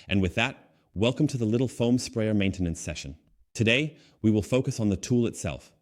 And with that, welcome to the little foam sprayer maintenance session. Today, we will focus on the tool itself.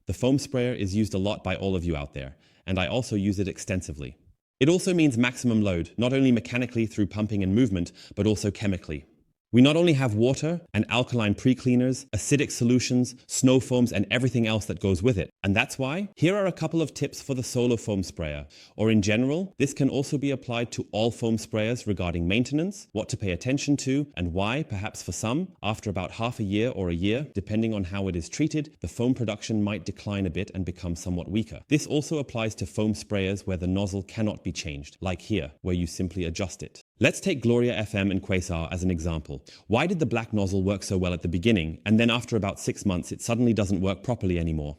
The foam sprayer is used a lot by all of you out there, and I also use it extensively. It also means maximum load, not only mechanically through pumping and movement, but also chemically. We not only have water and alkaline pre-cleaners, acidic solutions, snow foams, and everything else that goes with it. And that's why here are a couple of tips for the solo foam sprayer. Or in general, this can also be applied to all foam sprayers regarding maintenance, what to pay attention to, and why, perhaps for some, after about half a year or a year, depending on how it is treated, the foam production might decline a bit and become somewhat weaker. This also applies to foam sprayers where the nozzle cannot be changed, like here, where you simply adjust it. Let's take Gloria FM and Quasar as an example. Why did the black nozzle work so well at the beginning, and then after about 6 months it suddenly doesn't work properly anymore?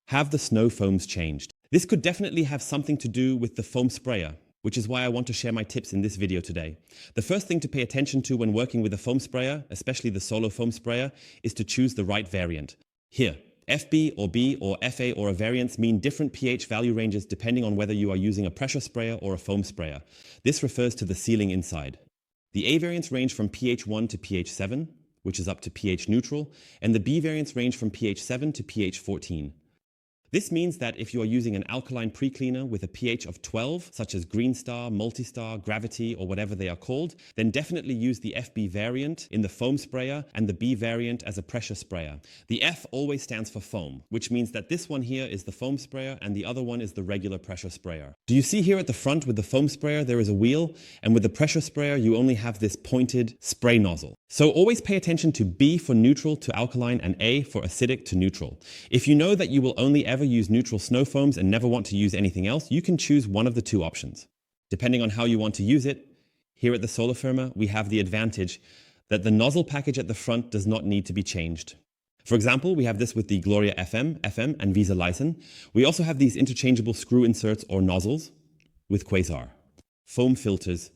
Have the snow foams changed? This could definitely have something to do with the foam sprayer, which is why I want to share my tips in this video today. The first thing to pay attention to when working with a foam sprayer, especially the solo foam sprayer, is to choose the right variant. Here, FB or B or FA or a variance mean different pH value ranges depending on whether you are using a pressure sprayer or a foam sprayer. This refers to the sealing inside. The A variants range from pH 1 to pH 7, which is up to pH neutral, and the B variants range from pH 7 to pH 14. This means that if you are using an alkaline pre-cleaner with a pH of 12, such as Green Star, Multistar, Gravity, or whatever they are called, then definitely use the FB variant in the foam sprayer and the B variant as a pressure sprayer. The F always stands for foam, which means that this one here is the foam sprayer and the other one is the regular pressure sprayer. Do you see here at the front with the foam sprayer there is a wheel, and with the pressure sprayer you only have this pointed spray nozzle. So always pay attention to B for neutral to alkaline and A for acidic to neutral. If you know that you will only ever use neutral snow foams and never want to use anything else, you can choose one of the two options. Depending on how you want to use it, here at the Solar Firma, we have the advantage that the nozzle package at the front does not need to be changed. For example, we have this with the Gloria FM, FM, and Visa Lyson. We also have these interchangeable screw inserts or nozzles with Quasar. Foam filters.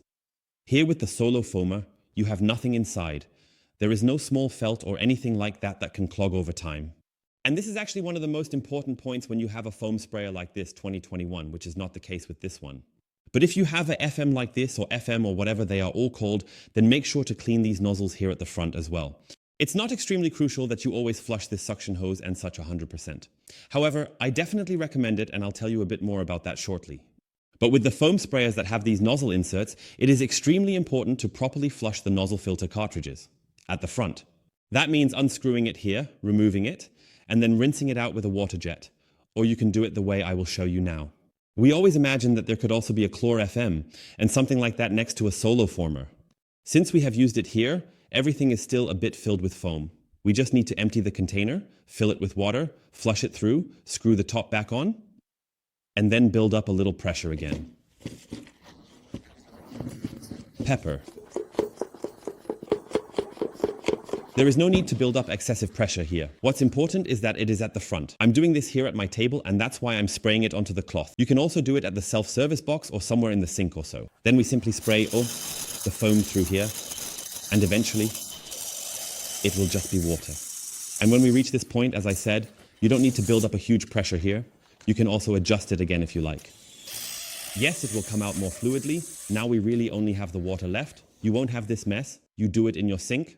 Here with the Solo Foamer, you have nothing inside. There is no small felt or anything like that that can clog over time. And this is actually one of the most important points when you have a foam sprayer like this 2021, which is not the case with this one. But if you have a FM like this or FM or whatever they are all called, then make sure to clean these nozzles here at the front as well. It's not extremely crucial that you always flush this suction hose and such 100%. However, I definitely recommend it, and I'll tell you a bit more about that shortly. But with the foam sprayers that have these nozzle inserts, it is extremely important to properly flush the nozzle filter cartridges at the front. That means unscrewing it here, removing it, and then rinsing it out with a water jet. Or you can do it the way I will show you now. We always imagined that there could also be a Chlor FM and something like that next to a solo former. Since we have used it here, everything is still a bit filled with foam. We just need to empty the container, fill it with water, flush it through, screw the top back on, and then build up a little pressure again. Pepper. There is no need to build up excessive pressure here. What's important is that it is at the front. I'm doing this here at my table, and that's why I'm spraying it onto the cloth. You can also do it at the self-service box or somewhere in the sink or so. Then we simply spray the foam through here, and eventually it will just be water. And when we reach this point, as I said, you don't need to build up a huge pressure here. You can also adjust it again if you like. Yes, it will come out more fluidly. Now we really only have the water left. You won't have this mess. You do it in your sink.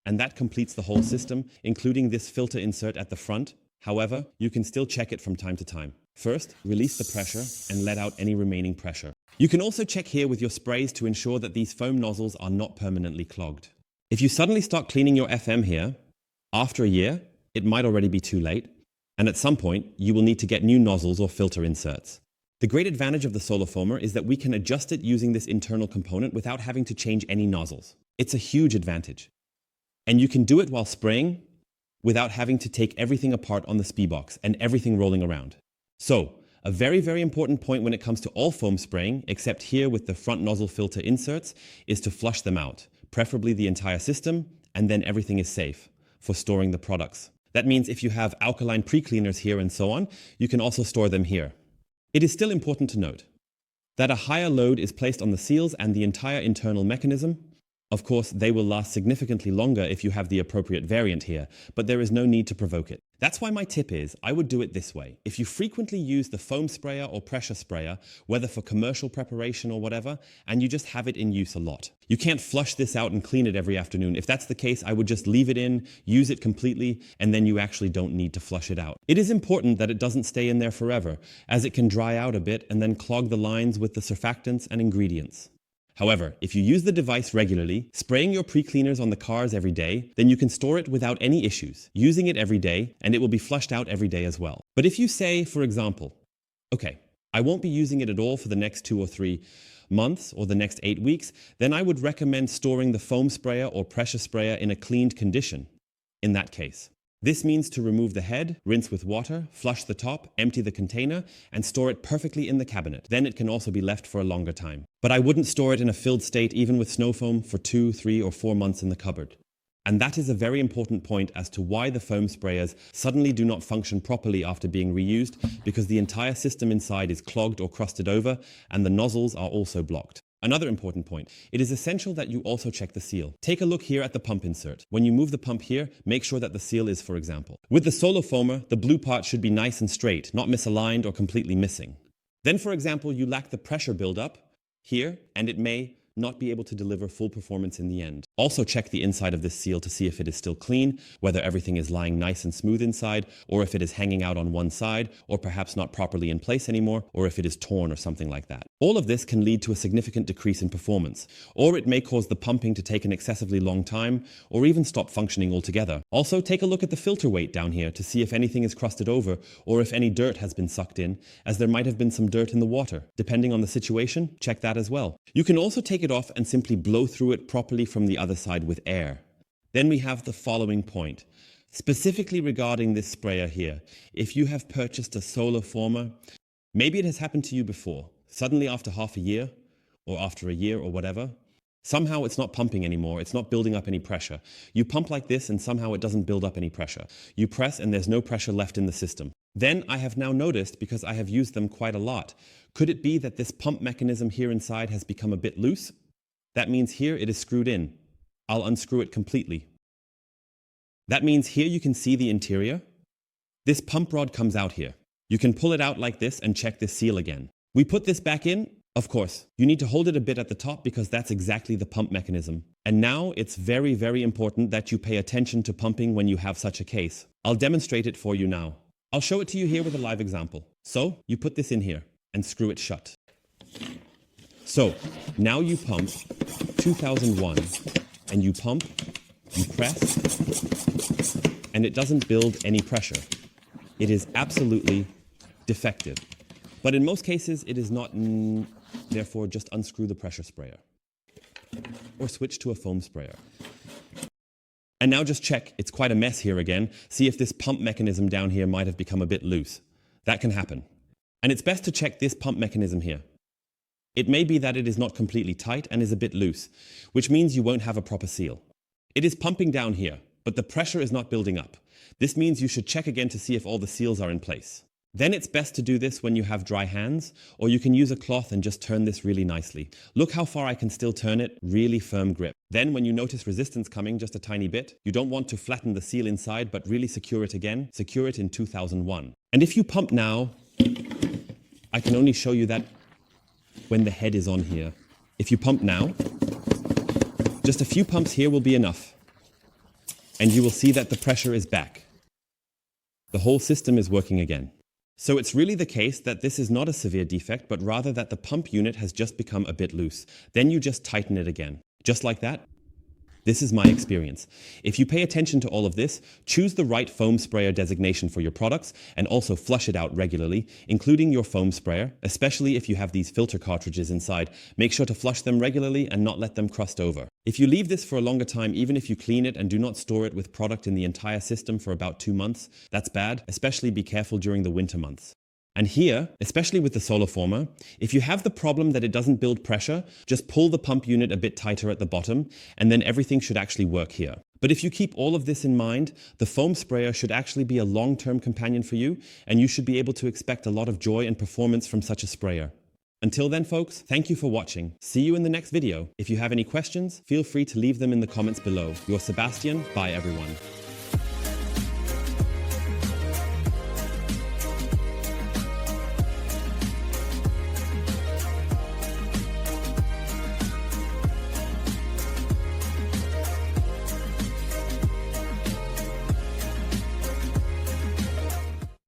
And that completes the whole system, including this filter insert at the front. However, you can still check it from time to time. First, release the pressure and let out any remaining pressure. You can also check here with your sprays to ensure that these foam nozzles are not permanently clogged. If you suddenly start cleaning your FM here, after a year, it might already be too late, and at some point, you will need to get new nozzles or filter inserts. The great advantage of the Solar Foamer is that we can adjust it using this internal component without having to change any nozzles. It's a huge advantage. And you can do it while spraying without having to take everything apart on the SPI box and everything rolling around. So, a very, very important point when it comes to all foam spraying, except here with the front nozzle filter inserts, is to flush them out, preferably the entire system, and then everything is safe for storing the products. That means if you have alkaline pre-cleaners here and so on, you can also store them here. It is still important to note that a higher load is placed on the seals and the entire internal mechanism, Of course, they will last significantly longer if you have the appropriate variant here, but there is no need to provoke it. That's why my tip is, I would do it this way. If you frequently use the foam sprayer or pressure sprayer, whether for commercial preparation or whatever, and you just have it in use a lot. You can't flush this out and clean it every afternoon. If that's the case, I would just leave it in, use it completely, and then you actually don't need to flush it out. It is important that it doesn't stay in there forever, as it can dry out a bit and then clog the lines with the surfactants and ingredients. However, if you use the device regularly, spraying your pre-cleaners on the cars every day, then you can store it without any issues, using it every day, and it will be flushed out every day as well. But if you say, for example, okay, I won't be using it at all for the next 2 or 3 months or the next 8 weeks, then I would recommend storing the foam sprayer or pressure sprayer in a cleaned condition in that case. This means to remove the head, rinse with water, flush the top, empty the container, and store it perfectly in the cabinet. Then it can also be left for a longer time. But I wouldn't store it in a filled state even with snow foam for 2, 3, or 4 months in the cupboard. And that is a very important point as to why the foam sprayers suddenly do not function properly after being reused, because the entire system inside is clogged or crusted over, and the nozzles are also blocked. Another important point, it is essential that you also check the seal. Take a look here at the pump insert. When you move the pump here, make sure that the seal is, for example. With the solo foamer, the blue part should be nice and straight, not misaligned or completely missing. Then, for example, you lack the pressure buildup here, and it may not be able to deliver full performance in the end. Also check the inside of this seal to see if it is still clean, whether everything is lying nice and smooth inside, or if it is hanging out on one side, or perhaps not properly in place anymore, or if it is torn or something like that. All of this can lead to a significant decrease in performance, or it may cause the pumping to take an excessively long time, or even stop functioning altogether. Also, take a look at the filter weight down here to see if anything is crusted over, or if any dirt has been sucked in, as there might have been some dirt in the water. Depending on the situation, check that as well. You can also take it off and simply blow through it properly from the other side with air. Then we have the following point. Specifically regarding this sprayer here, if you have purchased a solar former, maybe it has happened to you before, suddenly after half a year, or after a year or whatever, somehow it's not pumping anymore, it's not building up any pressure. You pump like this and somehow it doesn't build up any pressure. You press and there's no pressure left in the system. Then I have now noticed, because I have used them quite a lot, could it be that this pump mechanism here inside has become a bit loose? That means here it is screwed in. I'll unscrew it completely. That means here you can see the interior. This pump rod comes out here. You can pull it out like this and check this seal again. We put this back in. Of course, you need to hold it a bit at the top because that's exactly the pump mechanism. And now it's very, very important that you pay attention to pumping when you have such a case. I'll demonstrate it for you now. I'll show it to you here with a live example. So you put this in here and screw it shut. So now you pump 2001 and you pump, you press, and it doesn't build any pressure. It is absolutely defective. But in most cases, it is not, therefore just unscrew the pressure sprayer or switch to a foam sprayer. And now just check, it's quite a mess here again. See if this pump mechanism down here might have become a bit loose. That can happen. And it's best to check this pump mechanism here. It may be that it is not completely tight and is a bit loose, which means you won't have a proper seal. It is pumping down here, but the pressure is not building up. This means you should check again to see if all the seals are in place. Then it's best to do this when you have dry hands, or you can use a cloth and just turn this really nicely. Look how far I can still turn it, really firm grip. Then when you notice resistance coming just a tiny bit, you don't want to flatten the seal inside but really secure it again, secure it in 2001. And if you pump now, I can only show you that when the head is on here. If you pump now, just a few pumps here will be enough. And you will see that the pressure is back. The whole system is working again. So it's really the case that this is not a severe defect, but rather that the pump unit has just become a bit loose. Then you just tighten it again. Just like that. This is my experience. If you pay attention to all of this, choose the right foam sprayer designation for your products and also flush it out regularly, including your foam sprayer, especially if you have these filter cartridges inside. Make sure to flush them regularly and not let them crust over. If you leave this for a longer time, even if you clean it and do not store it with product in the entire system for about 2 months, that's bad. Especially be careful during the winter months. And here, especially with the solar former, if you have the problem that it doesn't build pressure, just pull the pump unit a bit tighter at the bottom, and then everything should actually work here. But if you keep all of this in mind, the foam sprayer should actually be a long-term companion for you, and you should be able to expect a lot of joy and performance from such a sprayer. Until then, folks, thank you for watching. See you in the next video. If you have any questions, feel free to leave them in the comments below. You're Sebastian. Bye, everyone.